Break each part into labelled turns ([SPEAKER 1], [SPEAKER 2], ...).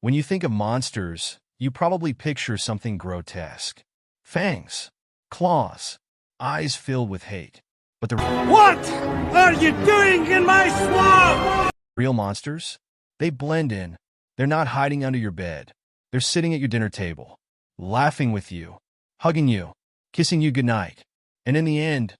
[SPEAKER 1] When you think of monsters, you probably picture something grotesque. Fangs, claws, eyes filled with hate. But the
[SPEAKER 2] What are you doing in my swamp?
[SPEAKER 1] real monsters? They blend in. They're not hiding under your bed. They're sitting at your dinner table, laughing with you, hugging you, kissing you goodnight. And in the end,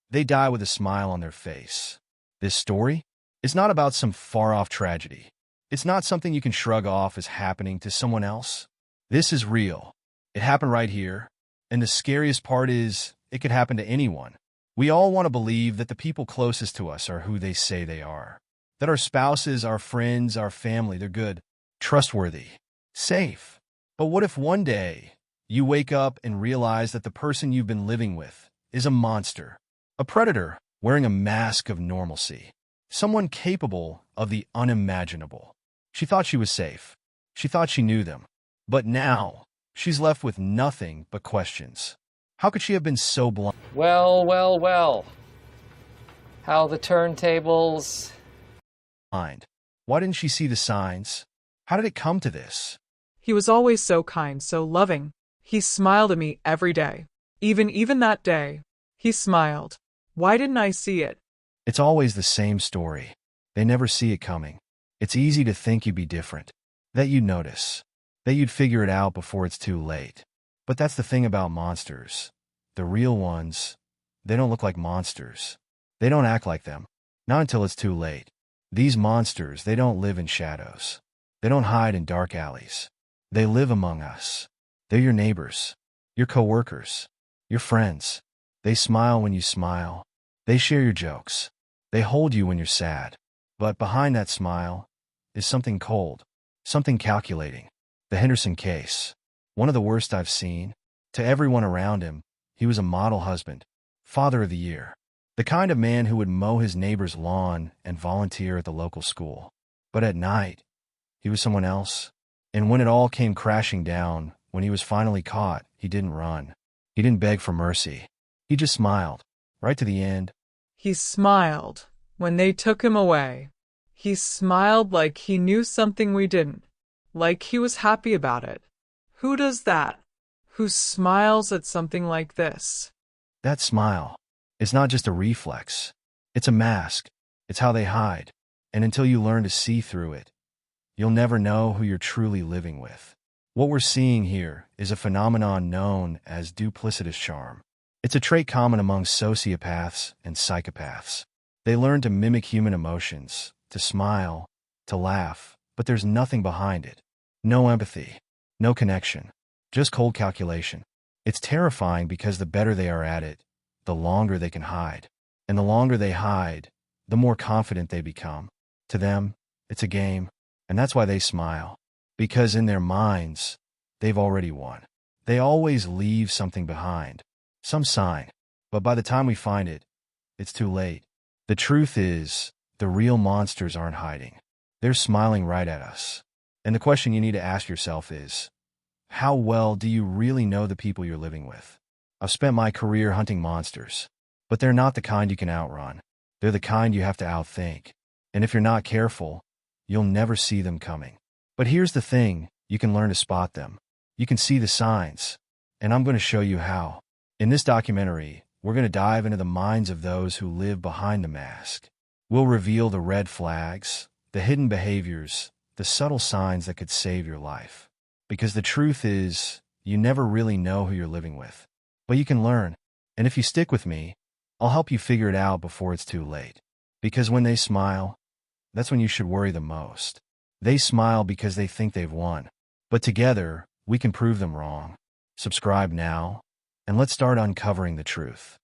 [SPEAKER 1] they die with a smile on their face. This story is not about some far-off tragedy. It's not something you can shrug off as happening to someone else. This is real. It happened right here. And the scariest part is, it could happen to anyone. We all want to believe that the people closest to us are who they say they are. That our spouses, our friends, our family, they're good, trustworthy, safe. But what if one day you wake up and realize that the person you've been living with is a monster, a predator wearing a mask of normalcy, someone capable of the unimaginable? She thought she was safe. She thought she knew them. But now, she's left with nothing but questions. How could she have been so blind?
[SPEAKER 3] Well. How the turntables...
[SPEAKER 1] Why didn't she see the signs? How did it come to this?
[SPEAKER 4] He was always so kind, so loving. He smiled at me every day. Even that day. He smiled. Why didn't I see it?
[SPEAKER 1] It's always the same story. They never see it coming. It's easy to think you'd be different, that you'd notice, that you'd figure it out before it's too late. But that's the thing about monsters. The real ones, they don't look like monsters. They don't act like them. Not until it's too late. These monsters, they don't live in shadows. They don't hide in dark alleys. They live among us. They're your neighbors, your coworkers, your friends. They smile when you smile. They share your jokes. They hold you when you're sad. But behind that smile is something cold, something calculating. The Henderson case, one of the worst I've seen. To everyone around him, he was a model husband, father of the year, the kind of man who would mow his neighbor's lawn and volunteer at the local school. But at night, he was someone else. And when it all came crashing down, when he was finally caught, he didn't run. He didn't beg for mercy. He just smiled, right to the end.
[SPEAKER 4] He smiled when they took him away. He smiled like he knew something we didn't, like he was happy about it. Who does that? Who smiles at something like this?
[SPEAKER 1] That smile, it's not just a reflex. It's a mask. It's how they hide. And until you learn to see through it, you'll never know who you're truly living with. What we're seeing here is a phenomenon known as duplicitous charm. It's a trait common among sociopaths and psychopaths. They learn to mimic human emotions, to smile, to laugh, but there's nothing behind it. No empathy, no connection, just cold calculation. It's terrifying because the better they are at it, the longer they can hide. And the longer they hide, the more confident they become. To them, it's a game, and that's why they smile. Because in their minds, they've already won. They always leave something behind, some sign. But by the time we find it, it's too late. The truth is, the real monsters aren't hiding. They're smiling right at us. And the question you need to ask yourself is, how well do you really know the people you're living with? I've spent my career hunting monsters, but they're not the kind you can outrun. They're the kind you have to outthink. And if you're not careful, you'll never see them coming. But here's the thing, you can learn to spot them. You can see the signs, and I'm going to show you how. In this documentary, we're going to dive into the minds of those who live behind the mask. We'll reveal the red flags, the hidden behaviors, the subtle signs that could save your life. Because the truth is, you never really know who you're living with. But you can learn, and if you stick with me, I'll help you figure it out before it's too late. Because when they smile, that's when you should worry the most. They smile because they think they've won. But together, we can prove them wrong. Subscribe now, and let's start uncovering the truth.